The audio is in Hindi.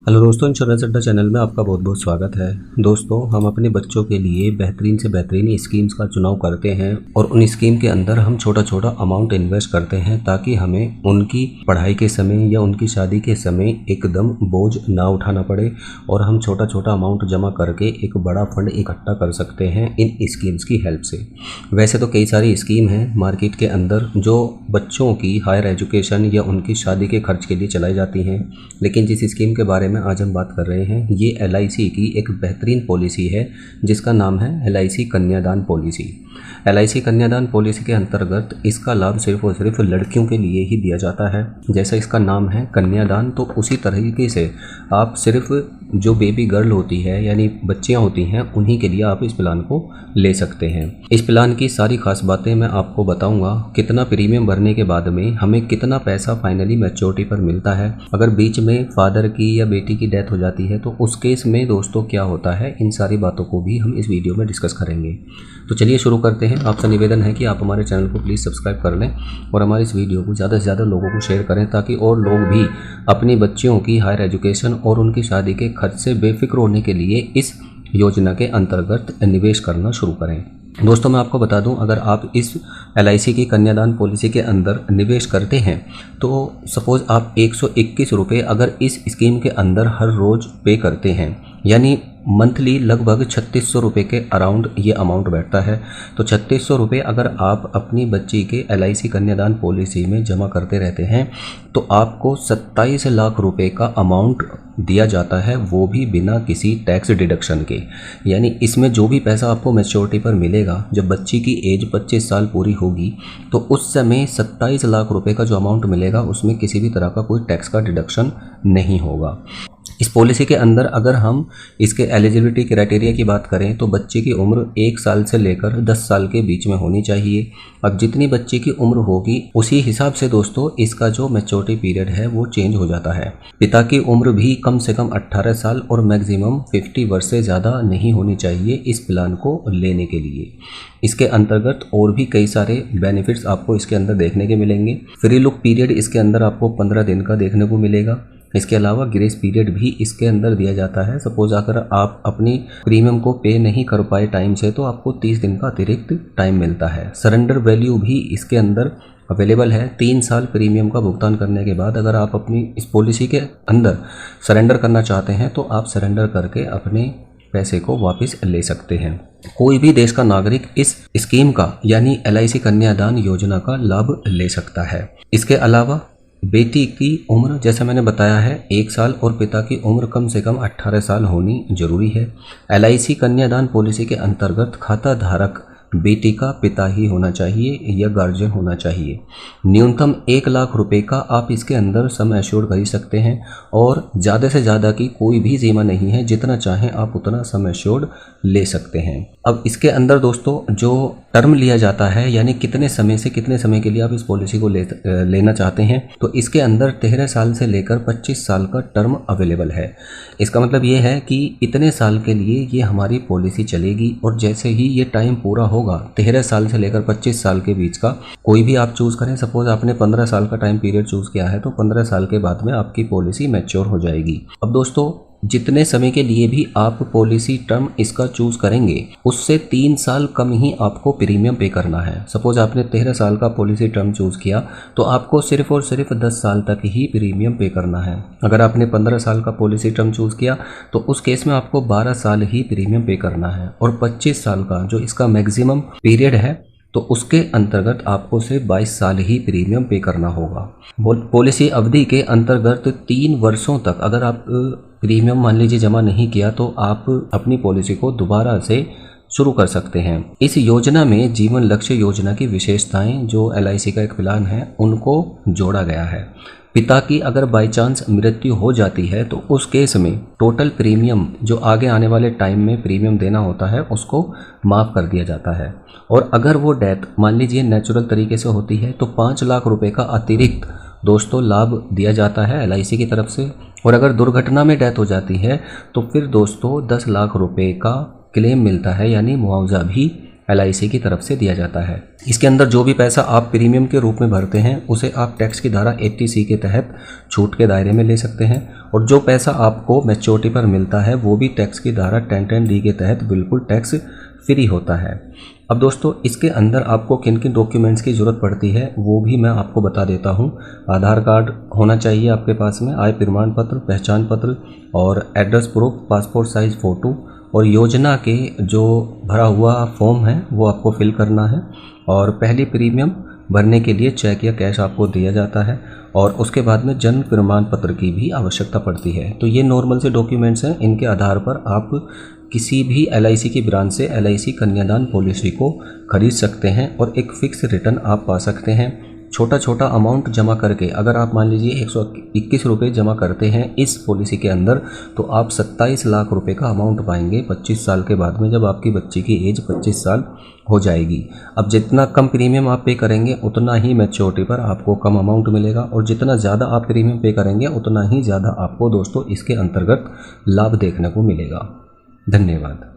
हेलो दोस्तों, इंश्योरेंस अड्डा चैनल में आपका बहुत बहुत स्वागत है। दोस्तों, हम अपने बच्चों के लिए बेहतरीन से बेहतरीन स्कीम्स का चुनाव करते हैं और उन स्कीम के अंदर हम छोटा छोटा अमाउंट इन्वेस्ट करते हैं ताकि हमें उनकी पढ़ाई के समय या उनकी शादी के समय एकदम बोझ ना उठाना पड़े और हम छोटा छोटा अमाउंट जमा करके एक बड़ा फंड इकट्ठा कर सकते हैं इन स्कीम्स की हेल्प से। वैसे तो कई सारी स्कीम हैं मार्केट के अंदर जो बच्चों की हायर एजुकेशन या उनकी शादी के खर्च के लिए चलाई जाती हैं, लेकिन जिस स्कीम के बारे में आज हम बात कर रहे हैं ये LIC की एक बेहतरीन पॉलिसी है जिसका नाम है LIC कन्यादान पॉलिसी। LIC कन्यादान पॉलिसी के अंतर्गत इसका लाभ सिर्फ और सिर्फ लड़कियों के लिए ही दिया जाता है। जैसा इसका नाम है कन्यादान, तो उसी तरीके से आप सिर्फ जो बेबी गर्ल होती है यानी बच्चियां होती हैं उन्हीं के लिए आप इस प्लान को ले सकते हैं। इस प्लान की सारी खास बातें मैं आपको बताऊंगा। कितना प्रीमियम भरने के बाद में हमें कितना पैसा फाइनली मैच्योरिटी पर मिलता है, अगर बीच में फादर की या बेटी की डेथ हो जाती है तो उस केस में दोस्तों क्या होता है, इन सारी बातों को भी हम इस वीडियो में डिस्कस करेंगे। तो चलिए शुरू करते हैं। आपसे निवेदन है कि आप हमारे चैनल को प्लीज़ सब्सक्राइब कर लें और हमारे इस वीडियो को ज़्यादा से ज़्यादा लोगों को शेयर करें ताकि और लोग भी अपनी बच्चियों की हायर एजुकेशन और उनकी शादी के खर्च से बेफिक्र होने के लिए इस योजना के अंतर्गत निवेश करना शुरू करें। दोस्तों, मैं आपको बता दूं, अगर आप इस LIC की कन्यादान पॉलिसी के अंदर निवेश करते हैं तो सपोज़ आप 121 रुपये अगर इस स्कीम के अंदर हर रोज़ पे करते हैं, यानी मंथली लगभग 3600 रुपये के अराउंड ये अमाउंट बैठता है। तो 3600 रुपये अगर आप अपनी बच्ची के LIC कन्यादान पॉलिसी में जमा करते रहते हैं तो आपको 27 लाख रुपए का अमाउंट दिया जाता है, वो भी बिना किसी टैक्स डिडक्शन के। यानी इसमें जो भी पैसा आपको मैच्योरिटी पर मिलेगा, जब बच्ची की एज 25 साल पूरी होगी तो उस समय 27 लाख रुपए का जो अमाउंट मिलेगा उसमें किसी भी तरह का कोई टैक्स का डिडक्शन नहीं होगा। इस पॉलिसी के अंदर अगर हम इसके एलिजिबिलिटी क्राइटेरिया की बात करें तो बच्चे की उम्र 1 साल से लेकर 10 साल के बीच में होनी चाहिए। अब जितनी बच्चे की उम्र होगी उसी हिसाब से दोस्तों इसका जो मैच्योरिटी पीरियड है वो चेंज हो जाता है। पिता की उम्र भी कम से कम 18 साल और मैक्सिमम 50 वर्ष से ज़्यादा नहीं होनी चाहिए इस प्लान को लेने के लिए। इसके अंतर्गत और भी कई सारे बेनिफिट्स आपको इसके अंदर देखने के मिलेंगे। फ्री लुक पीरियड इसके अंदर आपको 15 दिन का देखने को मिलेगा। इसके अलावा ग्रेस पीरियड भी इसके अंदर दिया जाता है। सपोज अगर आप अपनी प्रीमियम को पे नहीं कर पाए टाइम से तो आपको 30 दिन का अतिरिक्त टाइम मिलता है। सरेंडर वैल्यू भी इसके अंदर अवेलेबल है। 3 साल प्रीमियम का भुगतान करने के बाद अगर आप अपनी इस पॉलिसी के अंदर सरेंडर करना चाहते हैं तो आप सरेंडर करके अपने पैसे को वापस ले सकते हैं। कोई भी देश का नागरिक इस स्कीम का यानी LIC कन्यादान योजना का लाभ ले सकता है। इसके अलावा बेटी की उम्र जैसा मैंने बताया है 1 साल और पिता की उम्र कम से कम 18 साल होनी जरूरी है। LIC कन्यादान पॉलिसी के अंतर्गत खाता धारक बेटी का पिता ही होना चाहिए या गार्जियन होना चाहिए। न्यूनतम 1 लाख रुपए का आप इसके अंदर सम एश्योर्ड कर सकते हैं और ज़्यादा से ज़्यादा की कोई भी सीमा नहीं है, जितना चाहें आप उतना सम एश्योर्ड ले सकते हैं। अब इसके अंदर दोस्तों जो टर्म लिया जाता है यानी कितने समय से कितने समय के लिए आप इस पॉलिसी को लेना चाहते हैं, तो इसके अंदर 13 साल से लेकर 25 साल का टर्म अवेलेबल है। इसका मतलब ये है कि इतने साल के लिए ये हमारी पॉलिसी चलेगी और जैसे ही ये टाइम पूरा होगा 13 साल से लेकर 25 साल के बीच का कोई भी आप चूज़ करें। सपोज आपने 15 साल का टाइम पीरियड चूज़ किया है तो 15 साल के बाद में आपकी पॉलिसी मैच्योर हो जाएगी। अब दोस्तों जितने समय के लिए भी आप पॉलिसी टर्म इसका चूज़ करेंगे उससे 3 साल कम ही आपको प्रीमियम पे करना है। सपोज आपने 13 साल का पॉलिसी टर्म चूज़ किया तो आपको सिर्फ और सिर्फ 10 साल तक ही प्रीमियम पे करना है। अगर आपने 15 साल का पॉलिसी टर्म चूज़ किया तो उस केस में आपको 12 साल ही प्रीमियम पे करना है और 25 साल का जो इसका मैक्सिमम पीरियड है तो उसके अंतर्गत आपको सिर्फ 22 साल ही प्रीमियम पे करना होगा। पॉलिसी अवधि के अंतर्गत 3 वर्षों तक अगर आप प्रीमियम मान लीजिए जमा नहीं किया तो आप अपनी पॉलिसी को दोबारा से शुरू कर सकते हैं। इस योजना में जीवन लक्ष्य योजना की विशेषताएं जो LIC का एक प्लान है उनको जोड़ा गया है। पिता की अगर बाई चांस मृत्यु हो जाती है तो उस केस में टोटल प्रीमियम जो आगे आने वाले टाइम में प्रीमियम देना होता है उसको माफ़ कर दिया जाता है। और अगर वो डेथ मान लीजिए नेचुरल तरीके से होती है तो 5 लाख रुपए का अतिरिक्त दोस्तों लाभ दिया जाता है LIC की तरफ से। और अगर दुर्घटना में डेथ हो जाती है तो फिर दोस्तों 10 लाख रुपए का क्लेम मिलता है यानी मुआवजा भी LIC की तरफ से दिया जाता है। इसके अंदर जो भी पैसा आप प्रीमियम के रूप में भरते हैं उसे आप टैक्स की धारा 80C के तहत छूट के दायरे में ले सकते हैं, और जो पैसा आपको मैच्योरिटी पर मिलता है वो भी टैक्स की धारा 1010D के तहत बिल्कुल टैक्स फ्री होता है। अब दोस्तों, इसके अंदर आपको किन किन डॉक्यूमेंट्स की ज़रूरत पड़ती है वो भी मैं आपको बता देता हूँ। आधार कार्ड होना चाहिए आपके पास में, आय प्रमाण पत्र, पहचान पत्र और address proof, passport size photo, और योजना के जो भरा हुआ फॉर्म है वो आपको फिल करना है, और पहली प्रीमियम भरने के लिए चेक या कैश आपको दिया जाता है, और उसके बाद में जन्म प्रमाण पत्र की भी आवश्यकता पड़ती है। तो ये नॉर्मल से डॉक्यूमेंट्स हैं, इनके आधार पर आप किसी भी LIC की ब्रांच से LIC कन्यादान पॉलिसी को खरीद सकते हैं और एक फिक्स रिटर्न आप पा सकते हैं। छोटा छोटा अमाउंट जमा करके, अगर आप मान लीजिए 121 रुपये जमा करते हैं इस पॉलिसी के अंदर, तो आप 27 लाख रुपए का अमाउंट पाएंगे 25 साल के बाद में, जब आपकी बच्ची की एज 25 साल हो जाएगी। अब जितना कम प्रीमियम आप पे करेंगे उतना ही मैच्योरिटी पर आपको कम अमाउंट मिलेगा, और जितना ज़्यादा आप प्रीमियम पे करेंगे उतना ही ज़्यादा आपको दोस्तों इसके अंतर्गत लाभ देखने को मिलेगा। धन्यवाद।